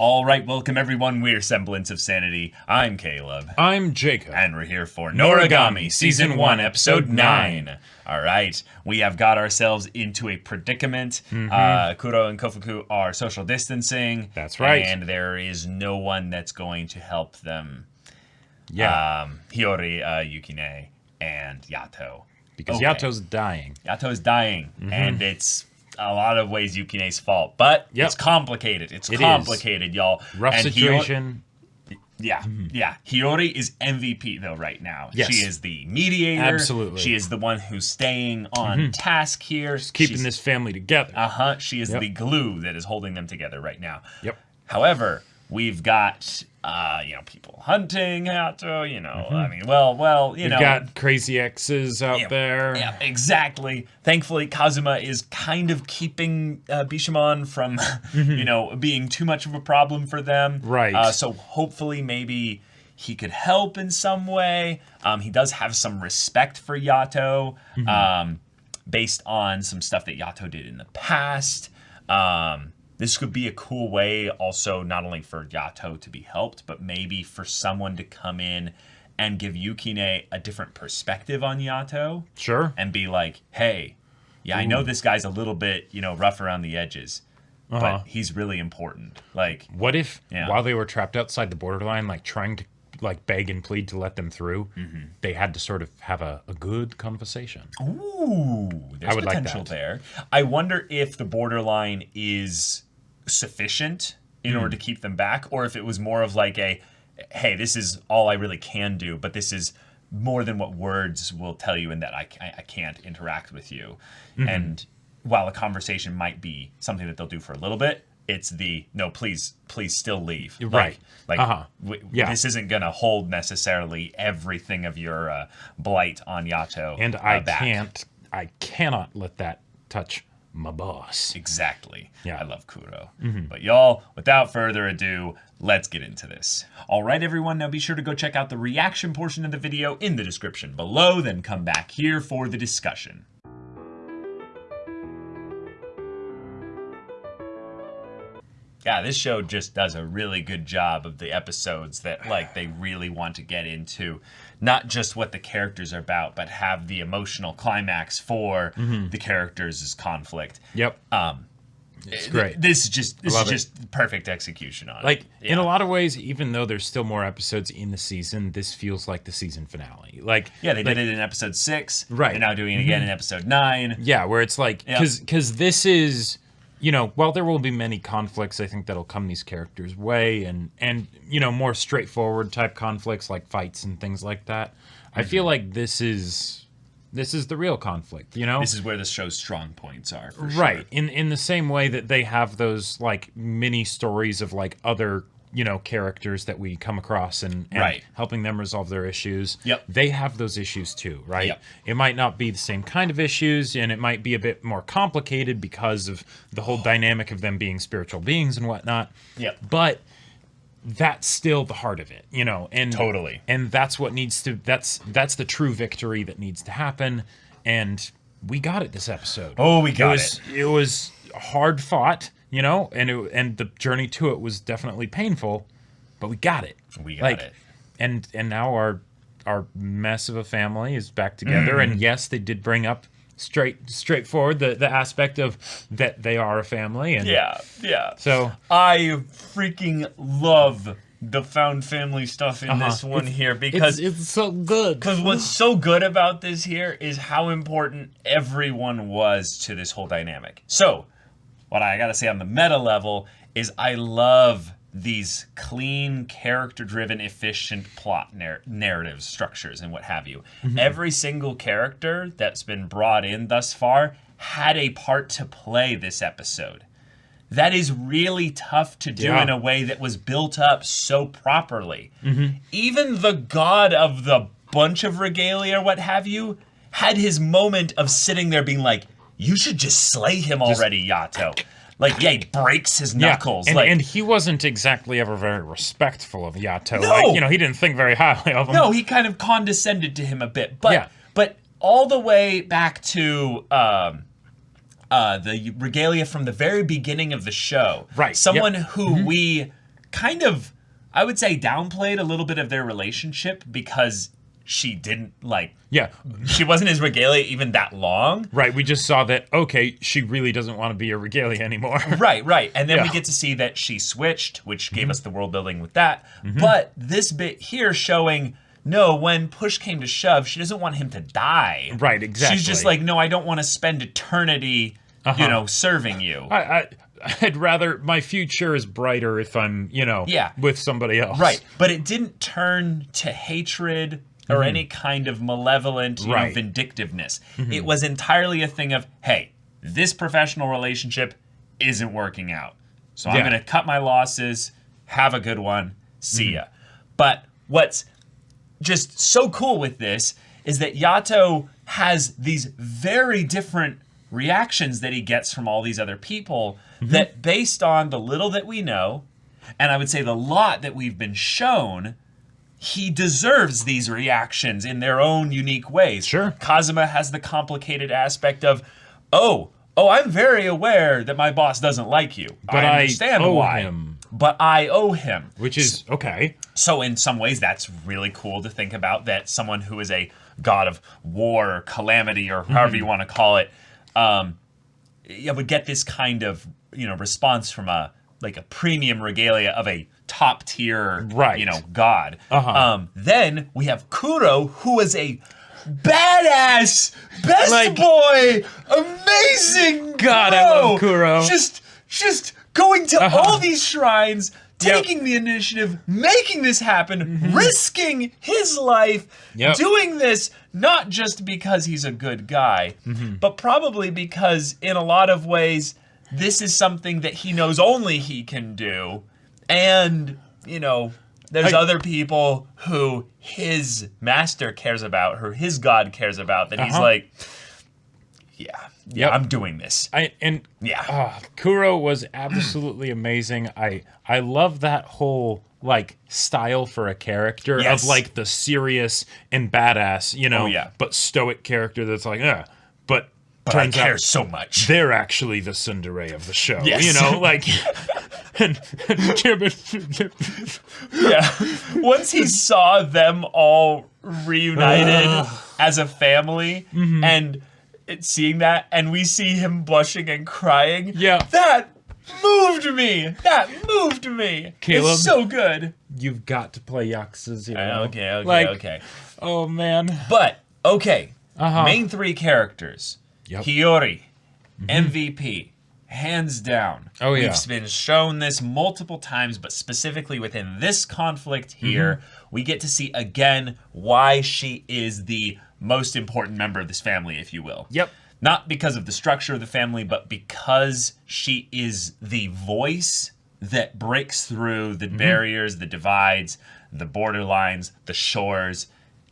All right, welcome everyone. We're Semblance of Sanity. I'm Caleb. I'm Jacob. And we're here for Noragami, Season 1, Episode 9. All right, we have got ourselves into a predicament. Kuro and Kofuku are social distancing. That's right. And there is no one that's going to help them. Yeah. Hiyori, Yukine, and Yato. Because Yato's dying. Yato's dying, and it's a lot of ways Yukine's fault. But it's complicated. It's complicated, y'all. Rough situation. Yeah. Hiyori is MVP, though, right now. Yes. She is the mediator. Absolutely. She is the one who's staying on task here. She's keeping this family together. She is the glue that is holding them together right now. Yep. However, we've got, people hunting Hato, I mean, We've got crazy exes out there. Yeah, exactly. Thankfully, Kazuma is kind of keeping Bishamon from, being too much of a problem for them. Right. So hopefully maybe he could help in some way. He does have some respect for Yato, based on some stuff that Yato did in the past. This could be a cool way also not only for Yato to be helped, but maybe for someone to come in and give Yukine a different perspective on Yato. Sure. And be like, hey, I know this guy's a little bit, rough around the edges, but he's really important. Like, what if while they were trapped outside the borderline, like trying to beg and plead to let them through, they had to sort of have a good conversation? Ooh, there's potential there. I wonder if the borderline is sufficient in order to keep them back, or if it was more of like hey, this is all I really can do, but this is more than what words will tell you, and that I can't interact with you. And while a conversation might be something that they'll do for a little bit, it's the no, please still leave. Right. This isn't gonna hold necessarily everything of your blight on Yato. And I cannot let that touch my boss. Exactly. Yeah. I love Kuro. But y'all, without further ado, let's get into this. All right, everyone, now be sure to go check out the reaction portion of the video in the description below, then come back here for the discussion. Yeah, this show just does a really good job of the episodes that, they really want to get into not just what the characters are about, but have the emotional climax for the characters' conflict. Yep. It's great. This is just perfect execution on it. In a lot of ways, even though there's still more episodes in the season, this feels like the season finale. They did it in episode 6. Right. They're now doing it again in episode 9. Yeah, where it's because this is... while there will be many conflicts, I think that'll come these characters' way, and more straightforward type conflicts like fights and things like that. I feel like this is the real conflict. This is where the show's strong points are. For right. Sure. In the same way that they have those mini stories of other characters that we come across and helping them resolve their issues. Yep. They have those issues too, right? Yep. It might not be the same kind of issues, and it might be a bit more complicated because of the whole dynamic of them being spiritual beings and whatnot. Yep. But that's still the heart of it, and totally. And that's what needs to, that's the true victory that needs to happen. And we got it this episode. Oh, we got it. It was hard fought. And the journey to it was definitely painful, but we got it. We got it. And now our mess of a family is back together. And yes, they did bring up straightforward the aspect of that they are a family. And yeah. So I freaking love the found family stuff in this one here, because it's so good. Because what's so good about this here is how important everyone was to this whole dynamic. So what I gotta say on the meta level is I love these clean, character-driven, efficient plot narrative structures and what have you. Every single character that's been brought in thus far had a part to play this episode. That is really tough to do in a way that was built up so properly. Even the god of the bunch of regalia or what have you had his moment of sitting there being like, you should just slay him already, Yato. He breaks his knuckles. And he wasn't exactly ever very respectful of Yato. No. He didn't think very highly of him. No, he kind of condescended to him a bit. But all the way back to the regalia from the very beginning of the show. Right. Someone who we kind of, I would say, downplayed a little bit of their relationship because she didn't, like... Yeah. She wasn't his regalia even that long. Right, we just saw that, okay, she really doesn't want to be a regalia anymore. Right. And then Yeah. we get to see that she switched, which gave us the world building with that. But this bit here showing, no, when push came to shove, she doesn't want him to die. Right, exactly. She's just like, no, I don't want to spend eternity, serving you. I'd rather, my future is brighter if I'm, with somebody else. Right, but it didn't turn to hatred or any kind of malevolent vindictiveness. It was entirely a thing of, hey, this professional relationship isn't working out. So I'm going to cut my losses, have a good one, see ya. But what's just so cool with this is that Yato has these very different reactions that he gets from all these other people that, based on the little that we know, and I would say the lot that we've been shown, he deserves these reactions in their own unique ways. Sure. Kazuma has the complicated aspect of, oh, I'm very aware that my boss doesn't like you. But I understand why. Him. But I owe him. Which is, okay. So in some ways, that's really cool to think about, that someone who is a god of war or calamity or however you want to call it, would get this kind of, response from a premium regalia of a top tier, god. Then we have Kuro, who is a badass, best boy, amazing. God, I love Kuro. Just going to all these shrines, taking the initiative, making this happen, risking his life, doing this not just because he's a good guy, but probably because in a lot of ways this is something that he knows only he can do. And, there's other people who his master cares about, who his god cares about, that he's like, I'm doing this. Kuro was absolutely amazing. I love that whole style for a character of the serious and badass, but stoic character that's but turns I care out so much. They're actually the tsundere of the show. Yes. Once he saw them all reunited as a family and seeing that, and we see him blushing and crying. That moved me. Caleb, it's so good. You've got to play Yakuza's, Okay. Oh, man. But, main three characters. Hiyori, MVP, hands down. We've been shown this multiple times, but specifically within this conflict here, we get to see again why she is the most important member of this family, if you will. Not because of the structure of the family, but because she is the voice that breaks through the barriers, the divides, the borderlines, the shores,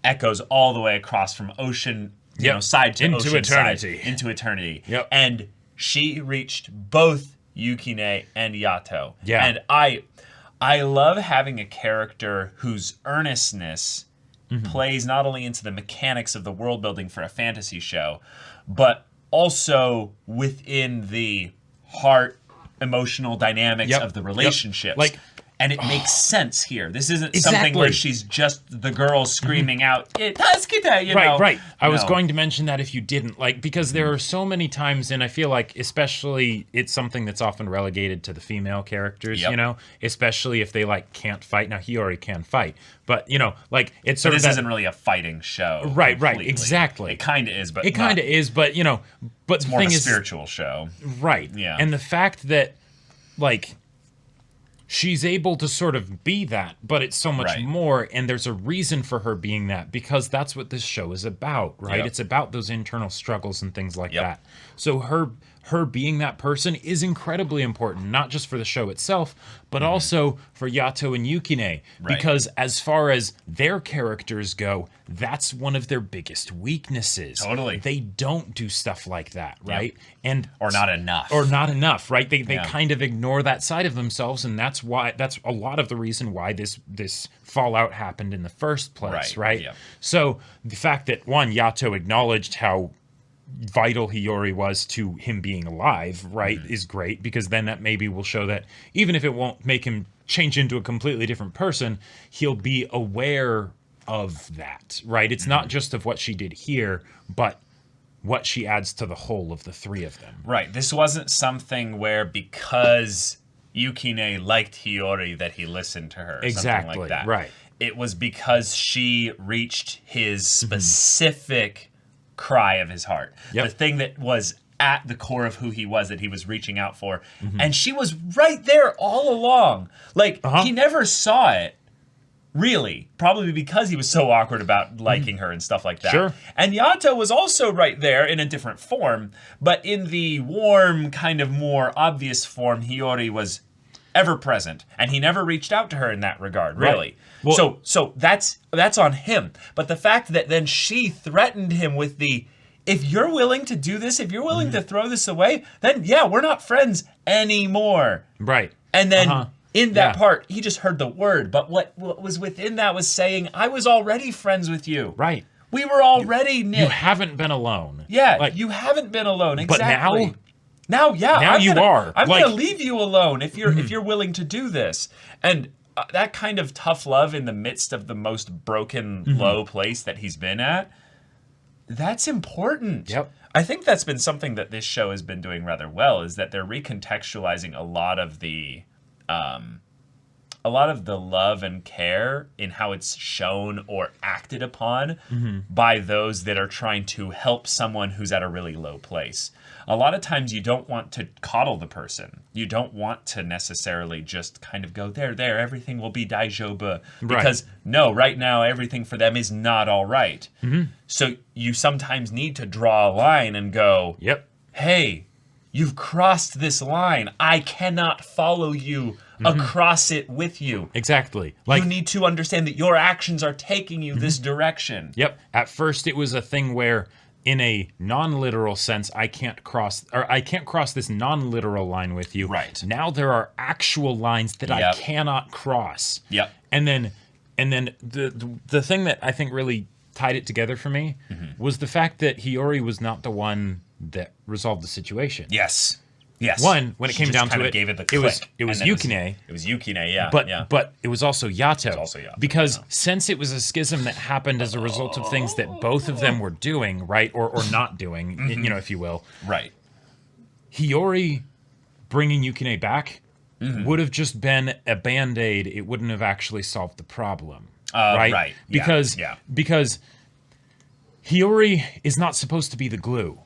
echoes all the way across from ocean, side to into ocean eternity. side, into eternity. And she reached both Yukine and Yato. And I love having a character whose earnestness plays not only into the mechanics of the world building for a fantasy show, but also within the heart emotional dynamics of the relationships. And it makes sense here. This isn't something where she's just the girl screaming out, Tasukita, you know. Right. I was going to mention that if you didn't, because there are so many times, and I feel like especially it's something that's often relegated to the female characters, especially if they can't fight. Now, Hiyori can fight, but it's sort of this isn't really a fighting show. Right, completely. Exactly. It kind of is, but it kind of is, but but it's more of a spiritual show. Right. Yeah. And the fact that she's able to sort of be that, but it's so much more, and there's a reason for her being that, because that's what this show is about, right? It's about those internal struggles and things like that. So her being that person is incredibly important, not just for the show itself, but also for Yato and Yukine, because as far as their characters go, that's one of their biggest weaknesses. Totally. They don't do stuff like that, right? Or not enough. Right? They kind of ignore that side of themselves, and that's a lot of the reason why this fallout happened in the first place, right? So the fact that Yato acknowledged how vital Hiyori was to him being alive, right, is great, because then that maybe will show that even if it won't make him change into a completely different person, he'll be aware of that, right? It's not just of what she did here, but what she adds to the whole of the three of them. Right. This wasn't something where because Yukine liked Hiyori that he listened to her. Or Exactly, something like that. right. It was because she reached his specific cry of his heart. Yep. The thing that was at the core of who he was that he was reaching out for. And she was right there all along. Like, he never saw it. Really, probably because he was so awkward about liking her and stuff like that. Sure. And Yato was also right there in a different form, but in the warm, kind of more obvious form, Hiyori was ever present, and he never reached out to her in that regard, really. Right. Well, so that's on him. But the fact that then she threatened him with the, if you're willing to do this, if you're willing to throw this away, then yeah, we're not friends anymore. right. And then in that Yeah. part, he just heard the word. But what was within that was saying, I was already friends with you. Right. We were already knit. You haven't been alone. Yeah, Like, you haven't been alone. But Exactly. Now, Now you are. I'm Like- gonna leave you alone if you're willing to do this. And that kind of tough love in the midst of the most broken, low place that he's been at, that's important. Yep. I think that's been something that this show has been doing rather well, is that they're recontextualizing a lot of the love and care in how it's shown or acted upon by those that are trying to help someone who's at a really low place. A lot of times you don't want to coddle the person. You don't want to necessarily just kind of go, there, everything will be daijoubu. Because, no, right now everything for them is not all right. So you sometimes need to draw a line and go, Yep. hey, you've crossed this line. I cannot follow you across it with you. Exactly. Like, You need to understand that your actions are taking you this direction. yep. At first, it was a thing where, in a non-literal sense, I can't cross this non-literal line with you. Right. Now there are actual lines that I Yep. cannot cross. Yep. And then the thing that I think really tied it together for me was the fact that Hiyori was not the one that resolved the situation. Yes. Yes. One, when it She came just down kinda to it, gave it the it was click, it was and then Yukine. It was Yukine, yeah. But yeah. but it was also Yato. also Yato, Because since it was a schism that happened as a result of things that both of them were doing, right, or not doing, you know, if you will, Right. Hiyori bringing Yukine back would have just been a band-aid. It wouldn't have actually solved the problem, right? right. Yeah, Because Hiyori is not supposed to be the glue.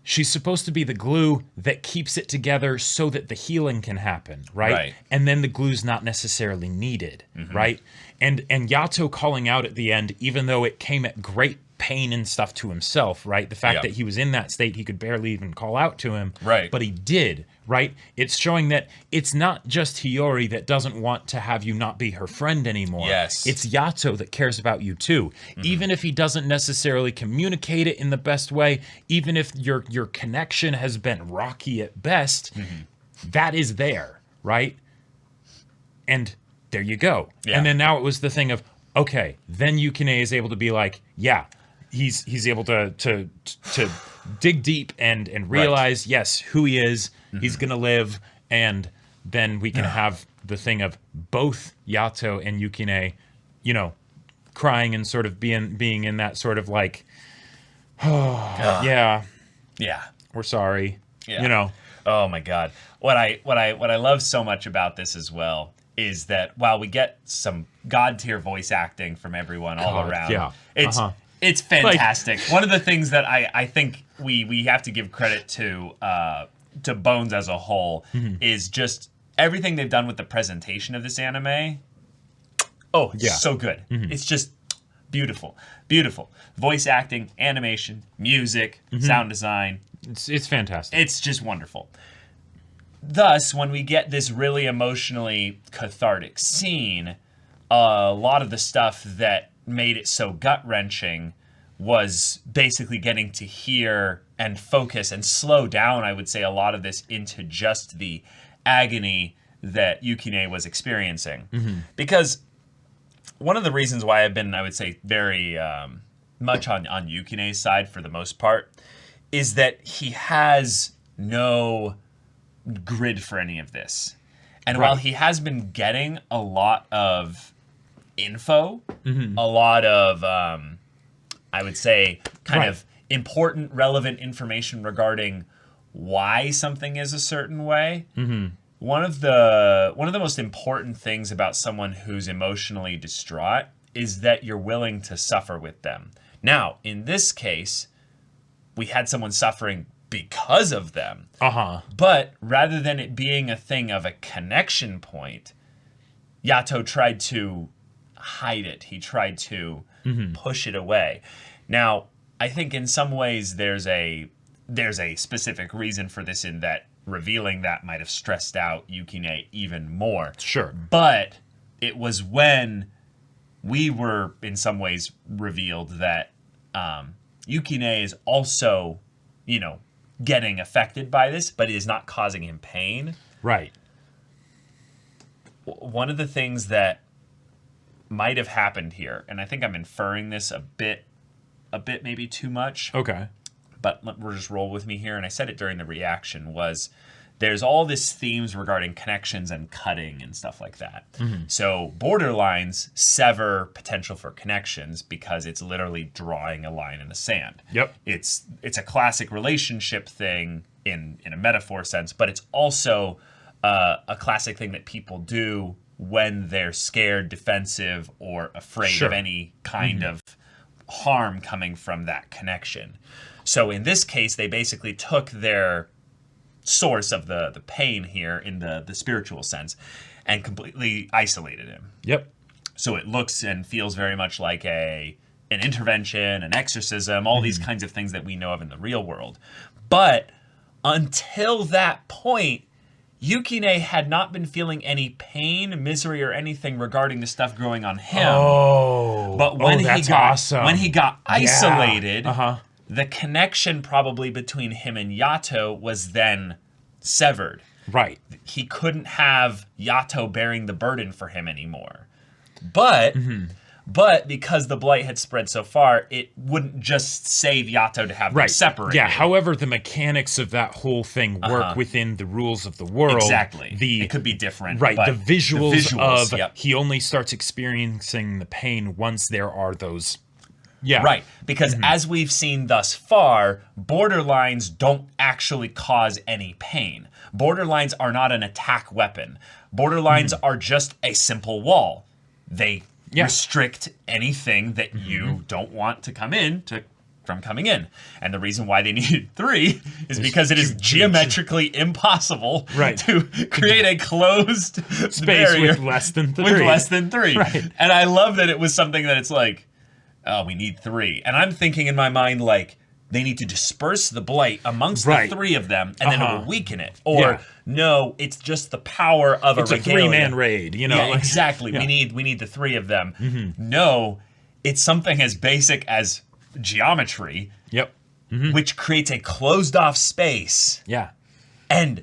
She's supposed to be the glue that keeps it together so that the healing can happen, right? Right. And then the glue's not necessarily needed, right? And Yato calling out at the end, even though it came at great pain and stuff to himself, right? The fact Yeah. that he was in that state, he could barely even call out to him, Right. but he did, right? It's showing that it's not just Hiyori that doesn't want to have you not be her friend anymore. Yes. It's Yato that cares about you too. Even if he doesn't necessarily communicate it in the best way, even if your connection has been rocky at best, that is there, right? And there you go. Yeah. And then now it was the thing of, okay, then Yukine is able to be like, yeah, he's able to dig deep and realize, yes, who he is. He's gonna live, and then we can have the thing of both Yato and Yukine, you know, crying and sort of being in that sort of like, oh, yeah, Yeah. we're sorry, Yeah. you know. Oh my God. What I love so much about this as well is that while we get some god tier voice acting from everyone all God, around, yeah. it's fantastic. One of the things that I think we have to give credit to Bones as a whole is just everything they've done with the presentation of this anime. Oh, Yeah. so good. It's just beautiful. Beautiful. Voice acting, animation, music, sound design. It's fantastic. It's just wonderful. Thus, when we get this really emotionally cathartic scene, a lot of the stuff that made it so gut-wrenching was basically getting to hear and focus and slow down, I would say, a lot of this into just the agony that Yukine was experiencing. Because one of the reasons why I've been, I would say, very much on Yukine's side for the most part is that he has no grid for any of this. And Right. while he has been getting a lot of info, a lot of, I would say, kind Right. of important, relevant information regarding why something is a certain way. One of the most important things about someone who's emotionally distraught is that you're willing to suffer with them. Now, in this case, we had someone suffering because of them. But rather than it being a thing of a connection point, Yato tried to hide it. He tried to push it away. Now, I think in some ways there's a specific reason for this, in that revealing that might have stressed out Yukine even more. Sure. But it was when we were in some ways revealed that Yukine is also, getting affected by this, but it is not causing him pain. Right. One of the things that might have happened here, and I think I'm inferring this a bit maybe too much, Okay. but we'll just roll with me here, and I said it during the reaction, was there's all these themes regarding connections and cutting and stuff like that. So borderlines sever potential for connections because it's literally drawing a line in the sand. Yep. It's a classic relationship thing in a metaphor sense, but it's also a classic thing that people do when they're scared, defensive, or afraid Sure. of any kind of harm coming from that connection. So in this case, they basically took their source of the pain here in the spiritual sense and completely isolated him. Yep. So it looks and feels very much like an intervention, an exorcism, all these kinds of things that we know of in the real world. But until that point, Yukine had not been feeling any pain, misery, or anything regarding the stuff growing on him. Oh. But when that's he got awesome. when he got isolated, Yeah. the connection probably between him and Yato was then severed. Right. He couldn't have Yato bearing the burden for him anymore. But because the blight had spread so far, it wouldn't just save Yato to have them Right. separated. Yeah. However, the mechanics of that whole thing work within the rules of the world. Exactly. It could be different. Right. but The visuals of yep. he only starts experiencing the pain once there are those. Yeah. Right, because as we've seen thus far, borderlines don't actually cause any pain. Borderlines are not an attack weapon. Borderlines are just a simple wall. They restrict anything that you don't want to come in from coming in. And the reason why they needed 3 is because it is geometrically impossible to create a closed Space barrier with less than 3. with less than 3. Right. And I love that it was something that it's like, oh, we need 3. And I'm thinking in my mind, like, they need to disperse the blight amongst the 3 of them, and then it will weaken it. Or, no, it's just the power of It's a a regalia. 3-man raid, Yeah, like- exactly. Yeah. We need the 3 of them. No, it's something as basic as geometry, Yep. which creates a closed-off space. Yeah. And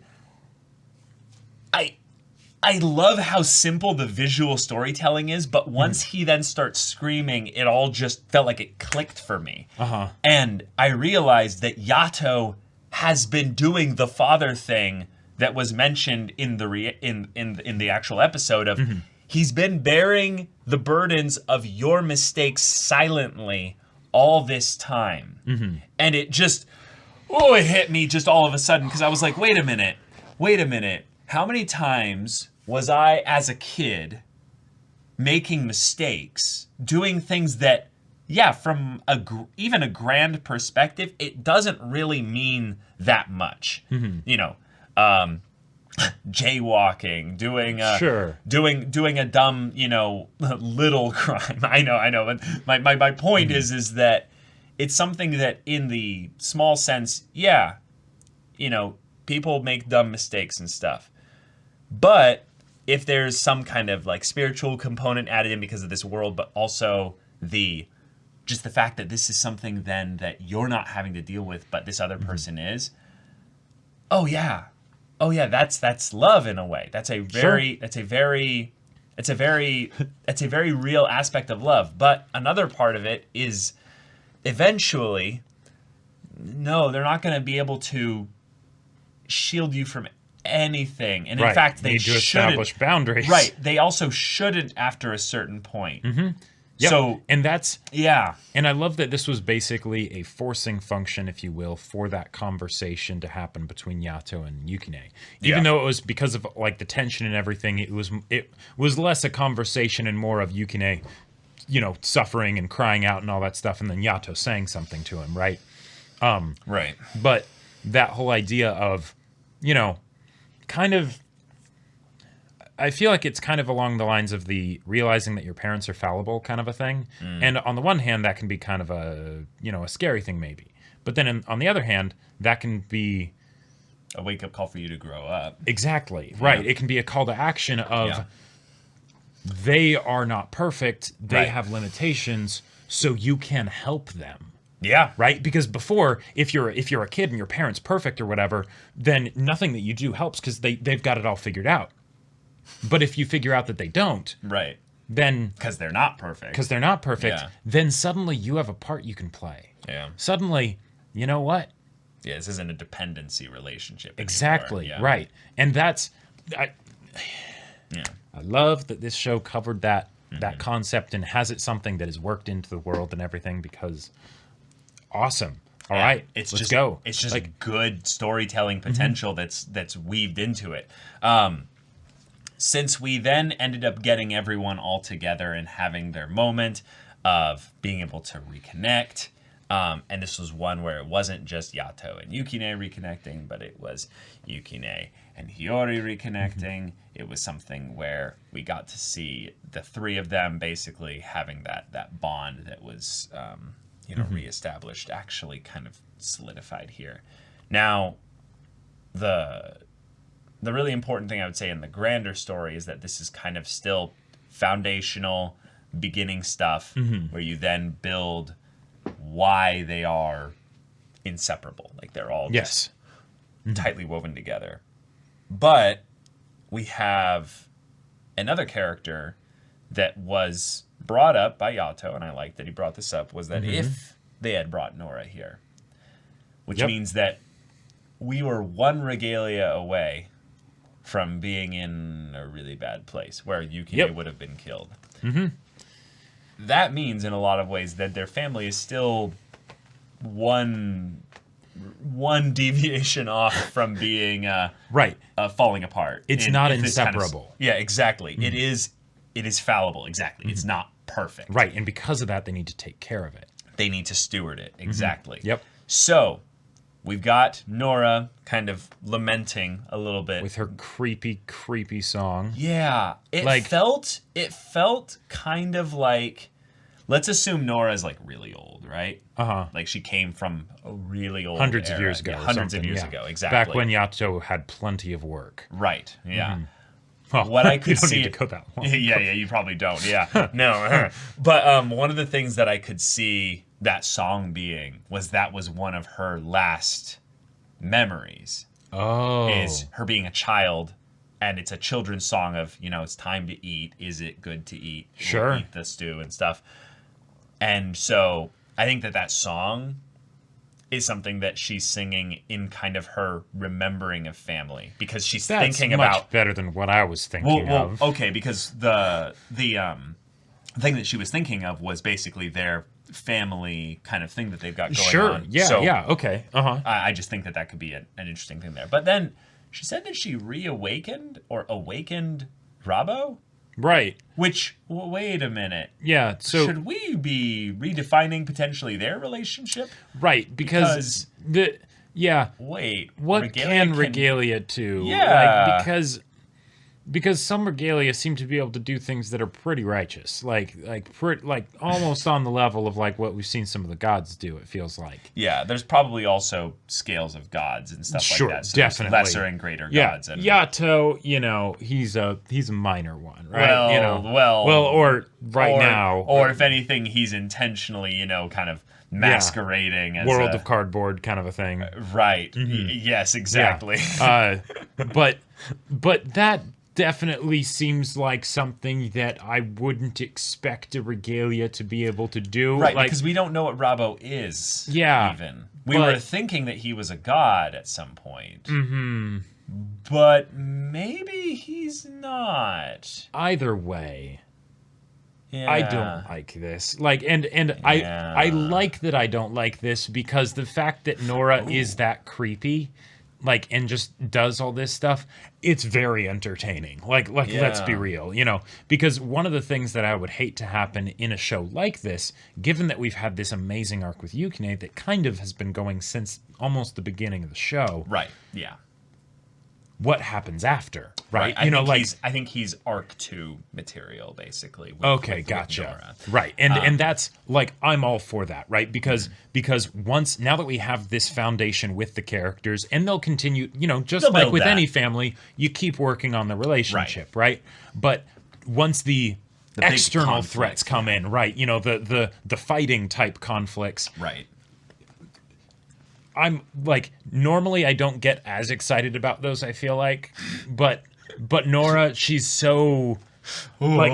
I love how simple the visual storytelling is, but once he then starts screaming, it all just felt like it clicked for me. And I realized that Yato has been doing the father thing that was mentioned in the actual episode of he's been bearing the burdens of your mistakes silently all this time. And it just it hit me just all of a sudden, because I was like, wait a minute. How many times was I, as a kid, making mistakes, doing things that, from even a grand perspective, it doesn't really mean that much. Jaywalking, doing a dumb, little crime. I know. But my point is that it's something that, in the small sense, people make dumb mistakes and stuff. But if there's some kind of like spiritual component added in because of this world, but also the fact that this is something then that you're not having to deal with, but this other person is. Oh yeah, that's love in a way. That's a very real aspect of love. But another part of it is eventually, no, they're not going to be able to shield you from anything. And in Right. fact, they need to shouldn't. establish boundaries. Right. They also shouldn't after a certain point. Yep. So, and that's yeah. and I love that this was basically a forcing function, if you will, for that conversation to happen between Yato and Yukine. Even though it was because of like the tension and everything, it was less a conversation and more of Yukine, suffering and crying out and all that stuff, and then Yato saying something to him, right? Right. But that whole idea of, kind of, I feel like it's kind of along the lines of the realizing that your parents are fallible kind of a thing. And on the one hand, that can be kind of a scary thing maybe. But then on the other hand, that can be a wake-up call for you to grow up. Exactly. Right. It can be a call to action of they are not perfect. They have limitations, so you can help them. Yeah. Right? Because before, if you're a kid and your parents perfect or whatever, then nothing that you do helps because they've got it all figured out. But if you figure out that they don't, right, then because they're not perfect, then suddenly you have a part you can play. Yeah. Suddenly, you know what? Yeah, this isn't a dependency relationship. Exactly. Yeah. Right. And that's I love that this show covered that concept and has it something that is worked into the world and everything because awesome. All right, let's go. It's just like good storytelling potential that's weaved into it. Since we then ended up getting everyone all together and having their moment of being able to reconnect, and this was one where it wasn't just Yato and Yukine reconnecting, but it was Yukine and Hiyori reconnecting. It was something where we got to see the three of them basically having that bond that was reestablished, actually kind of solidified here. Now, the really important thing I would say in the grander story is that this is kind of still foundational beginning stuff where you then build why they are inseparable. Like they're all just tightly woven together. But we have another character that was brought up by Yato, and I like that he brought this up, was that if they had brought Nora here, which means that we were one regalia away from being in a really bad place where Yukine would have been killed. That means in a lot of ways that their family is still one deviation off from being falling apart. It's not inseparable. Yeah, exactly. It is fallible. Exactly. It's not perfect. Right, and because of that, they need to take care of it. They need to steward it. Exactly. Yep. So we've got Nora kind of lamenting a little bit with her creepy song. Yeah, it felt kind of like, let's assume Nora is like really old, right? Like she came from a really old hundreds era. of years ago. Yeah, hundreds of years ago, exactly. Back when Yato had plenty of work. Right. Yeah. Well, what I could you don't see, need to go that long. Yeah, you probably don't. Yeah, no. But one of the things that I could see that song being was one of her last memories. Oh, is her being a child, and it's a children's song of it's time to eat. Is it good to eat? Sure, we'll eat the stew and stuff. And so I think that song is something that she's singing in kind of her remembering of family, because she's thinking about much better than what I was thinking of. Okay, because the thing that she was thinking of was basically their family kind of thing that they've got going on. Yeah, so okay. I just think that could be an interesting thing there. But then she said that she reawakened or awakened Rabo. Right. Which, wait a minute. Yeah, so should we be redefining potentially their relationship? Right, because wait, what can regalia to? Yeah. Like, because some regalia seem to be able to do things that are pretty righteous, like almost on the level of like what we've seen some of the gods do. It feels like. Yeah, there's probably also scales of gods and stuff like that. So Definitely, lesser and greater gods. And Yato, he's a minor one, right? Or now, if anything, he's intentionally, kind of masquerading as world of cardboard kind of a thing. Right. Yes, exactly. Yeah. But that definitely seems like something that I wouldn't expect a regalia to be able to do. Right, because we don't know what Rabo is. Yeah. Even. We were thinking that he was a god at some point. but maybe he's not. Either way, Yeah. I don't like this. Like, and I like that I don't like this because the fact that Nora is that creepy, like, and just does all this stuff, it's very entertaining. Like let's be real, you know, because one of the things that I would hate to happen in a show like this, given that we've had this amazing arc with Yukine that kind of has been going since almost the beginning of the show. Right. Yeah. What happens after, right? I think he's arc 2 material, basically. With Gotcha. Nora. Right, and that's like, I'm all for that, right? Because now that we have this foundation with the characters, and they'll continue, you know, just They'll like build with that. any family, you keep working on the relationship, right? But once the big external conflict, threats come in, right? You know, the fighting type conflicts. Right. I'm like, normally I don't get as excited about those, I feel like, but Nora, she's so like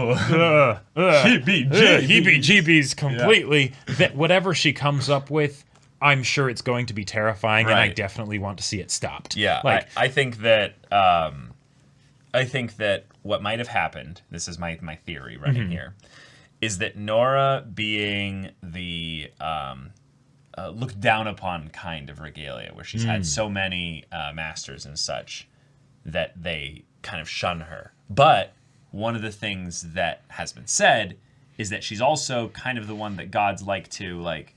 heebie-jeebies completely that whatever she comes up with, I'm sure it's going to be terrifying, and I definitely want to see it stopped. Yeah, like I think that what might have happened, this is my theory running here, is that Nora being the looked down upon kind of regalia, where she's had so many masters and such that they kind of shun her. But one of the things that has been said is that she's also kind of the one that gods like to, like,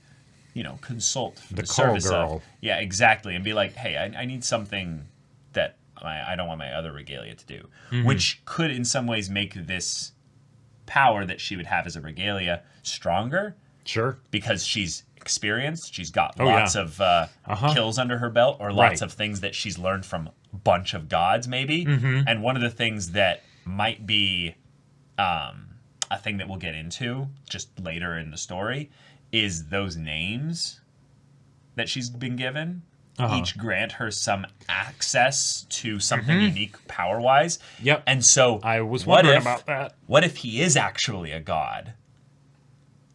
you know, consult for the call service girl. of. Yeah, exactly. And be like, hey, I need something that I don't want my other regalia to do. Which could in some ways make this power that she would have as a regalia stronger. Sure. Because she's experienced, she's got Oh, lots yeah. of kills under her belt, or lots Right. of things that she's learned from a bunch of gods, maybe. And one of the things that might be a thing that we'll get into just later in the story is those names that she's been given. Each grant her some access to something unique power-wise. Yep. And so I was wondering about that. What if he is actually a god?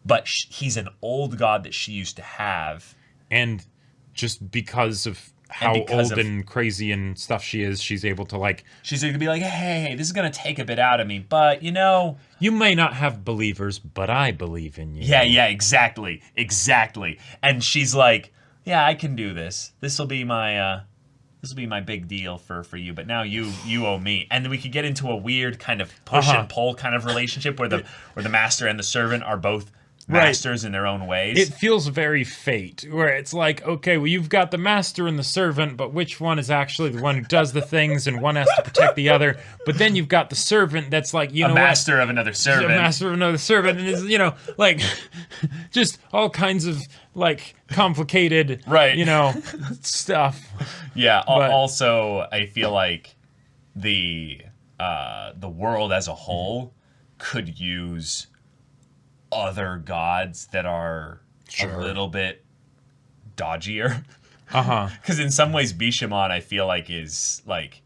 But he's an old god that she used to have. And just because of how old and crazy and stuff she is, she's able to, like... She's going to be like, hey, this is going to take a bit out of me, but, you know... You may not have believers, but I believe in you. Yeah, exactly. And she's like, yeah, I can do this. This will be my big deal for you, but now you owe me. And then we could get into a weird kind of push and pull kind of relationship where the master and the servant are both masters in their own ways. It feels very Fate, where it's like, okay, well, you've got the master and the servant, but which one is actually the one who does the things, and one has to protect the other. But then you've got the servant that's like, you know, a master of another servant. A master of another servant, and is, you know, like, just all kinds of, like, complicated, you know, stuff. Yeah. But, also, I feel like the world as a whole could use other gods that are a little bit dodgier. Because in some ways, Bishamon, I feel like, is like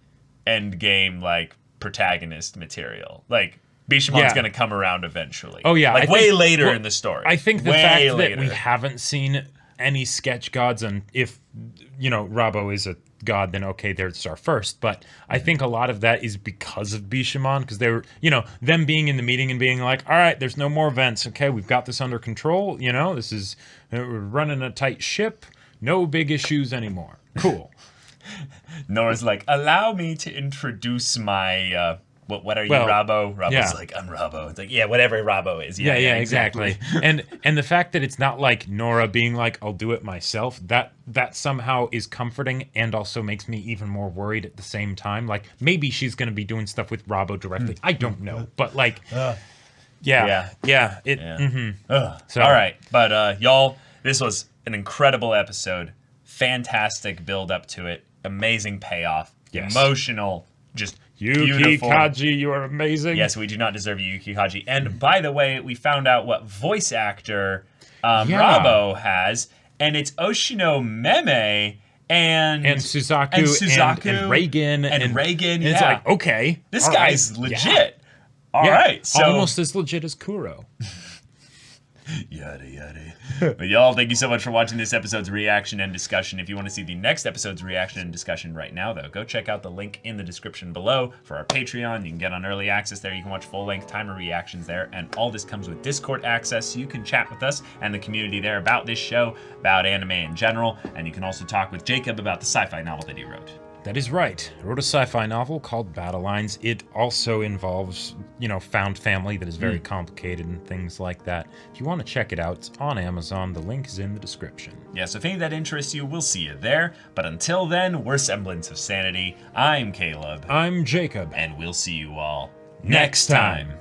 end game, like protagonist material. Like Bishamon's going to come around eventually. Oh yeah, like way later in the story. I think the fact that we haven't seen any sketch gods, and if you know Rabo is a god, then okay, there's our first. But I think a lot of that is because of Bishamon, because they were, you know, them being in the meeting and being like, all right, there's no more events. Okay, we've got this under control. You know, this is, we're running a tight ship. No big issues anymore. Cool. Nora's like, allow me to introduce my, what are you, Rabo? Rabo's like, I'm Rabo. It's like, yeah, whatever Rabo is. Yeah, exactly. and the fact that it's not like Nora being like, I'll do it myself, that somehow is comforting and also makes me even more worried at the same time. Like, maybe she's going to be doing stuff with Rabo directly. I don't know. But, like, So, all right. But, y'all, this was an incredible episode. Fantastic build up to it. Amazing payoff. Yes. Emotional. Just Yuki beautiful. Kaji, you are amazing. Yes, we do not deserve you, Yuki Kaji. And by the way, we found out what voice actor Rabo has, and it's Oshino Meme and Suzaku and Reagan and Reagan. And it's like, okay, this guy's legit. All right, so almost as legit as Kuro. Yada yada. But y'all, thank you so much for watching this episode's reaction and discussion. If you want to see the next episode's reaction and discussion right now, though, go check out the link in the description below for our Patreon. You can get on early access there. You can watch full-length timer reactions there. And all this comes with Discord access, so you can chat with us and the community there about this show, about anime in general. And you can also talk with Jacob about the sci-fi novel that he wrote. That is right. I wrote a sci-fi novel called Battle Lines. It also involves, found family that is very complicated and things like that. If you want to check it out, it's on Amazon. The link is in the description. Yeah, so if any of that interests you, we'll see you there. But until then, we're Semblance of Sanity. I'm Caleb. I'm Jacob. And we'll see you all next time.